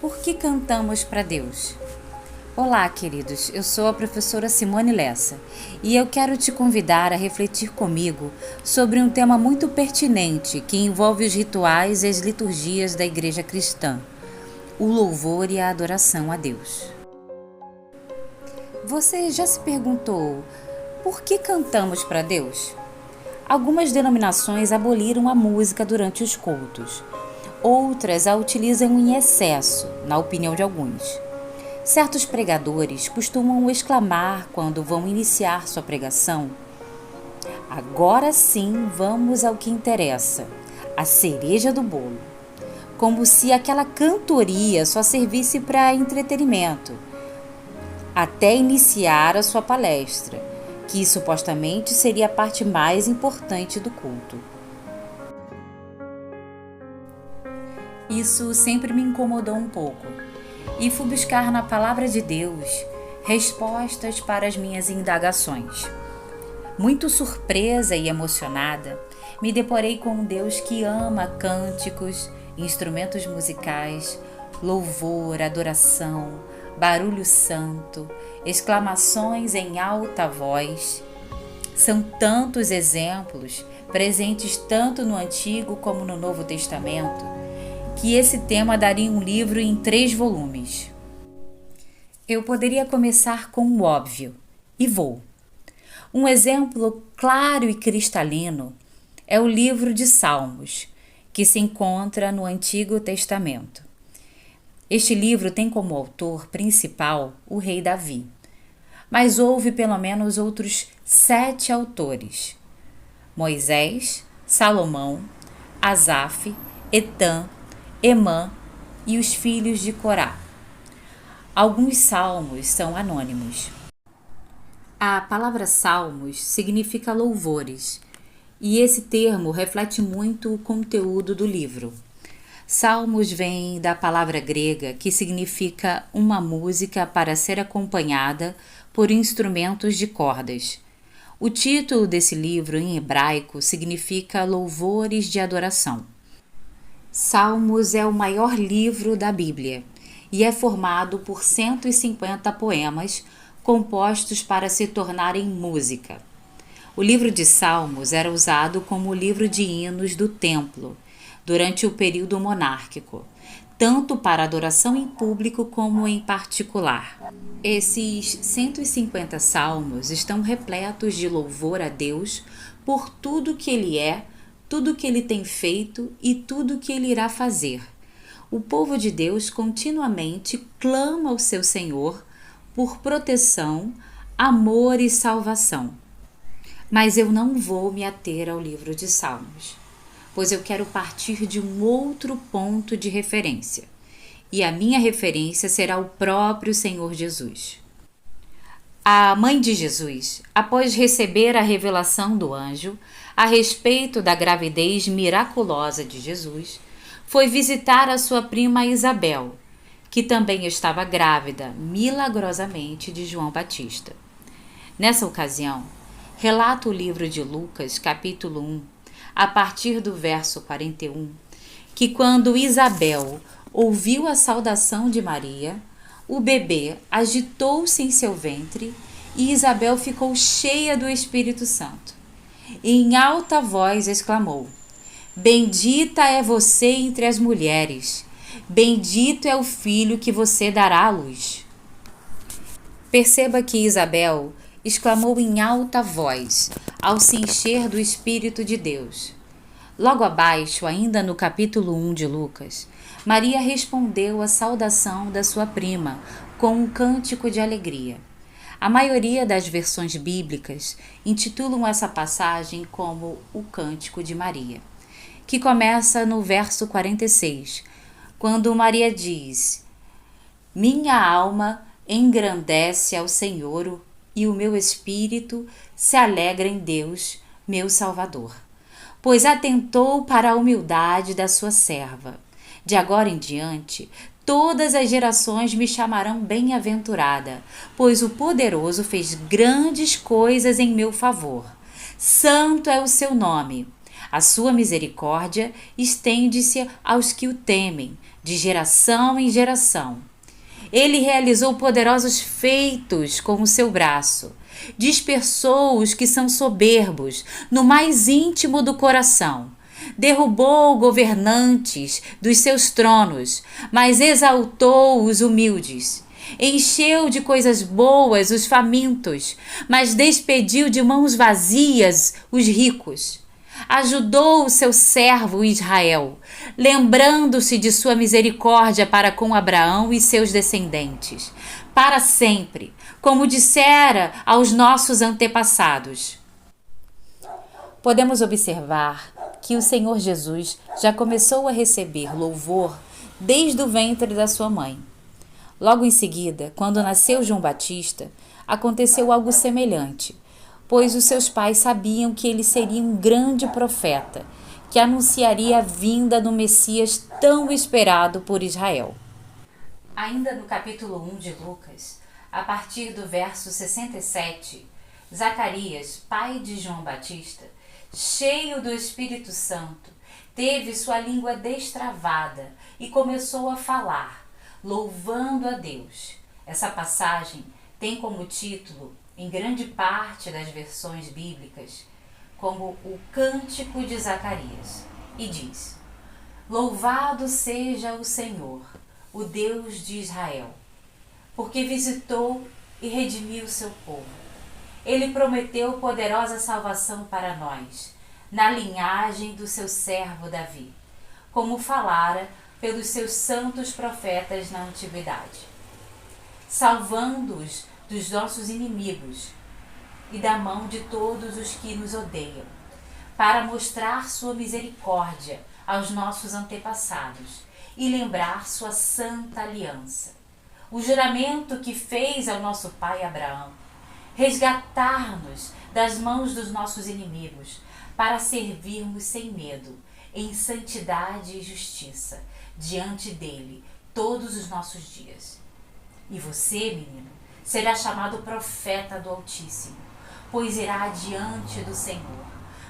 Por que cantamos para Deus? Olá, queridos. Eu sou a professora Simone Lessa e eu quero te convidar a refletir comigo sobre um tema muito pertinente que envolve os rituais e as liturgias da Igreja Cristã: o louvor e a adoração a Deus. Você já se perguntou por que cantamos para Deus? Algumas denominações aboliram a música durante os cultos. Outras a utilizam em excesso, na opinião de alguns. Certos pregadores costumam exclamar quando vão iniciar sua pregação: "Agora sim vamos ao que interessa, a cereja do bolo", como se aquela cantoria só servisse para entretenimento, até iniciar a sua palestra, que supostamente seria a parte mais importante do culto. Isso sempre me incomodou um pouco, e fui buscar na Palavra de Deus respostas para as minhas indagações. Muito surpresa e emocionada, me deparei com um Deus que ama cânticos, instrumentos musicais, louvor, adoração, barulho santo, exclamações em alta voz. São tantos exemplos, presentes tanto no Antigo como no Novo Testamento, que esse tema daria um livro em 3 volumes. Eu poderia começar com o óbvio, e vou. Um exemplo claro e cristalino é o livro de Salmos, que se encontra no Antigo Testamento. Este livro tem como autor principal o rei Davi, mas houve pelo menos outros 7 autores: Moisés, Salomão, Asaf, Etã, Emã e os filhos de Corá. Alguns salmos são anônimos. A palavra salmos significa louvores, e esse termo reflete muito o conteúdo do livro. Salmos vem da palavra grega que significa uma música para ser acompanhada por instrumentos de cordas. O título desse livro em hebraico significa louvores de adoração. Salmos é o maior livro da Bíblia e é formado por 150 poemas compostos para se tornarem música. O livro de Salmos era usado como o livro de hinos do templo durante o período monárquico, tanto para adoração em público como em particular. Esses 150 salmos estão repletos de louvor a Deus por tudo que Ele é, tudo que Ele tem feito e tudo que Ele irá fazer. O povo de Deus continuamente clama ao seu Senhor por proteção, amor e salvação. Mas eu não vou me ater ao livro de Salmos, pois eu quero partir de um outro ponto de referência. E a minha referência será o próprio Senhor Jesus. A mãe de Jesus, após receber a revelação do anjo a respeito da gravidez miraculosa de Jesus, foi visitar a sua prima Isabel, que também estava grávida milagrosamente de João Batista. Nessa ocasião, relata o livro de Lucas, capítulo 1, a partir do verso 41, que quando Isabel ouviu a saudação de Maria, o bebê agitou-se em seu ventre e Isabel ficou cheia do Espírito Santo. E em alta voz exclamou: "Bendita é você entre as mulheres, bendito é o filho que você dará à luz." Perceba que Isabel exclamou em alta voz ao se encher do Espírito de Deus. Logo abaixo, ainda no capítulo 1 de Lucas, Maria respondeu à saudação da sua prima com um cântico de alegria. A maioria das versões bíblicas intitulam essa passagem como o Cântico de Maria, que começa no verso 46, quando Maria diz: "Minha alma engrandece ao Senhor e o meu espírito se alegra em Deus, meu Salvador, pois atentou para a humildade da sua serva. De agora em diante, todas as gerações me chamarão bem-aventurada, pois o Poderoso fez grandes coisas em meu favor. Santo é o seu nome. A sua misericórdia estende-se aos que o temem, de geração em geração. Ele realizou poderosos feitos com o seu braço. Dispersou os que são soberbos no mais íntimo do coração. Derrubou governantes dos seus tronos, mas exaltou os humildes. Encheu de coisas boas os famintos, mas despediu de mãos vazias os ricos. Ajudou o seu servo Israel, lembrando-se de sua misericórdia para com Abraão e seus descendentes, para sempre, como dissera aos nossos antepassados. Podemos observar que o Senhor Jesus já começou a receber louvor desde o ventre da sua mãe. Logo em seguida, quando nasceu João Batista, aconteceu algo semelhante, pois os seus pais sabiam que ele seria um grande profeta, que anunciaria a vinda do Messias tão esperado por Israel. Ainda no capítulo 1 de Lucas, a partir do verso 67, Zacarias, pai de João Batista, cheio do Espírito Santo, teve sua língua destravada e começou a falar, louvando a Deus. Essa passagem tem como título, em grande parte das versões bíblicas, como o Cântico de Zacarias, e diz: Louvado seja o Senhor, o Deus de Israel, porque visitou e redimiu seu povo. Ele prometeu poderosa salvação para nós, na linhagem do seu servo Davi, como falara pelos seus santos profetas na antiguidade, salvando-os dos nossos inimigos e da mão de todos os que nos odeiam, para mostrar sua misericórdia aos nossos antepassados e lembrar sua santa aliança, o juramento que fez ao nosso pai Abraão, resgatar-nos das mãos dos nossos inimigos, para servirmos sem medo, em santidade e justiça, diante dele todos os nossos dias. E você, menino, será chamado profeta do Altíssimo, pois irá adiante do Senhor,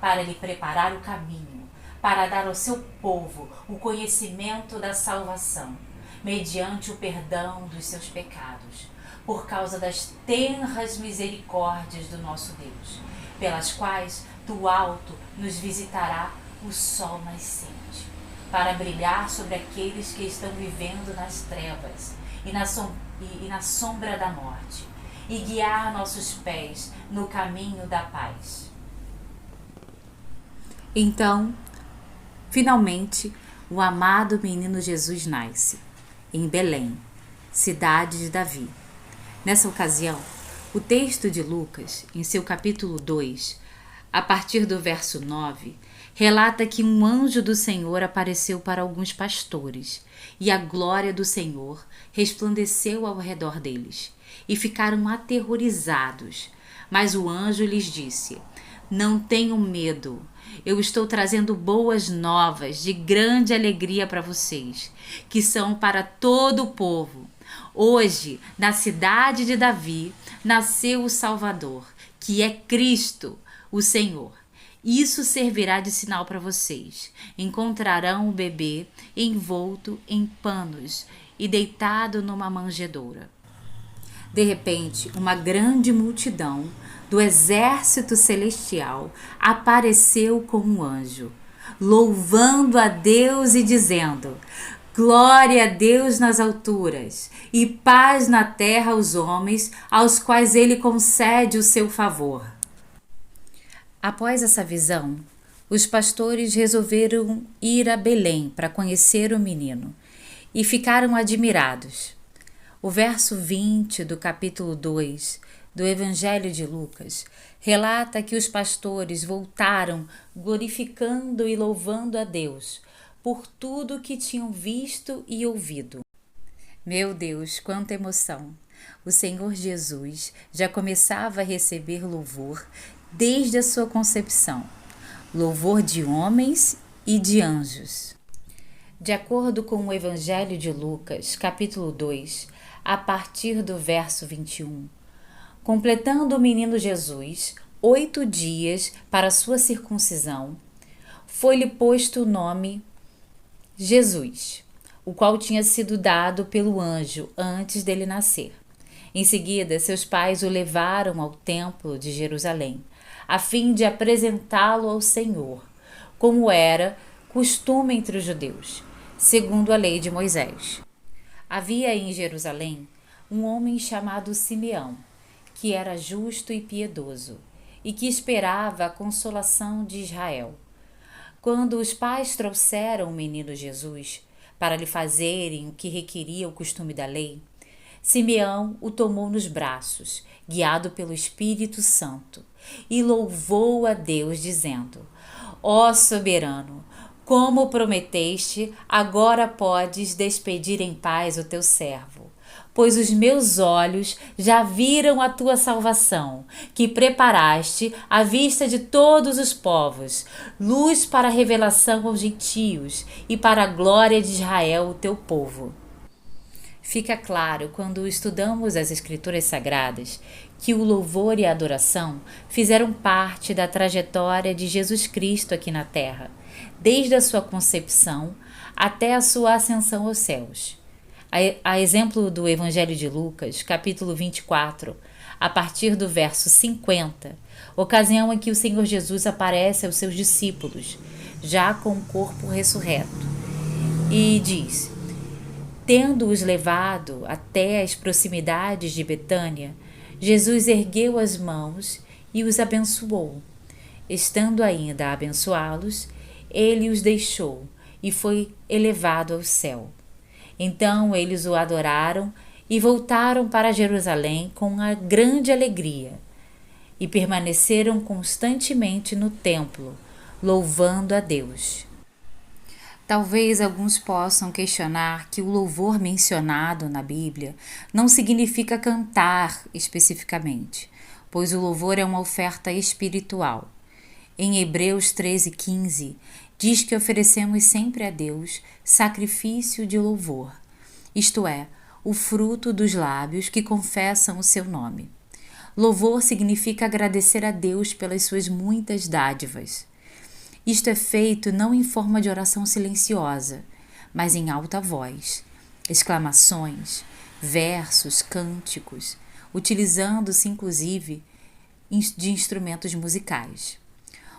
para lhe preparar o caminho, para dar ao seu povo o conhecimento da salvação, mediante o perdão dos seus pecados, por causa das tenras misericórdias do nosso Deus, pelas quais do alto nos visitará o sol nascente, para brilhar sobre aqueles que estão vivendo nas trevas e na sombra da morte, e guiar nossos pés no caminho da paz. Então, finalmente, o amado menino Jesus nasce, em Belém, cidade de Davi. Nessa ocasião, o texto de Lucas, em seu capítulo 2, a partir do verso 9, relata que um anjo do Senhor apareceu para alguns pastores, e a glória do Senhor resplandeceu ao redor deles, e ficaram aterrorizados. Mas o anjo lhes disse: Não tenham medo, eu estou trazendo boas novas de grande alegria para vocês, que são para todo o povo. Hoje, na cidade de Davi, nasceu o Salvador, que é Cristo, o Senhor. Isso servirá de sinal para vocês. Encontrarão o bebê envolto em panos e deitado numa manjedoura. De repente, uma grande multidão do exército celestial apareceu com um anjo, louvando a Deus e dizendo: Glória a Deus nas alturas e paz na terra aos homens aos quais ele concede o seu favor. Após essa visão, os pastores resolveram ir a Belém para conhecer o menino e ficaram admirados. O verso 20 do capítulo 2 do Evangelho de Lucas relata que os pastores voltaram glorificando e louvando a Deus por tudo que tinham visto e ouvido. Meu Deus, quanta emoção! O Senhor Jesus já começava a receber louvor desde a sua concepção, louvor de homens e de anjos. De acordo com o Evangelho de Lucas, capítulo 2, a partir do verso 21, completando o menino Jesus 8 dias para sua circuncisão, foi-lhe posto o nome Jesus, o qual tinha sido dado pelo anjo antes dele nascer. Em seguida, seus pais o levaram ao templo de Jerusalém, a fim de apresentá-lo ao Senhor, como era costume entre os judeus, segundo a lei de Moisés. Havia em Jerusalém um homem chamado Simeão, que era justo e piedoso, e que esperava a consolação de Israel. Quando os pais trouxeram o menino Jesus para lhe fazerem o que requeria o costume da lei, Simeão o tomou nos braços, guiado pelo Espírito Santo, e louvou a Deus, dizendo: Ó soberano, como prometeste, agora podes despedir em paz o teu servo, pois os meus olhos já viram a tua salvação, que preparaste à vista de todos os povos, luz para a revelação aos gentios e para a glória de Israel, o teu povo. Fica claro, quando estudamos as Escrituras Sagradas, que o louvor e a adoração fizeram parte da trajetória de Jesus Cristo aqui na Terra, desde a sua concepção até a sua ascensão aos céus. A exemplo do Evangelho de Lucas, capítulo 24, a partir do verso 50, ocasião em que o Senhor Jesus aparece aos seus discípulos, já com o corpo ressurreto, e diz: Tendo-os levado até as proximidades de Betânia, Jesus ergueu as mãos e os abençoou. Estando ainda a abençoá-los, ele os deixou e foi elevado ao céu. Então eles o adoraram e voltaram para Jerusalém com uma grande alegria e permaneceram constantemente no templo, louvando a Deus. Talvez alguns possam questionar que o louvor mencionado na Bíblia não significa cantar especificamente, pois o louvor é uma oferta espiritual. Em Hebreus 13:15, diz que oferecemos sempre a Deus sacrifício de louvor, isto é, o fruto dos lábios que confessam o seu nome. Louvor significa agradecer a Deus pelas suas muitas dádivas. Isto é feito não em forma de oração silenciosa, mas em alta voz, exclamações, versos, cânticos, utilizando-se inclusive de instrumentos musicais.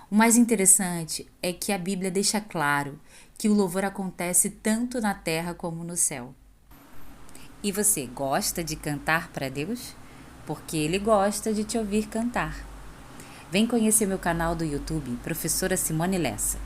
O mais interessante é que a Bíblia deixa claro que o louvor acontece tanto na terra como no céu. E você gosta de cantar para Deus? Porque Ele gosta de te ouvir cantar. Vem conhecer meu canal do YouTube, Professora Simone Lessa.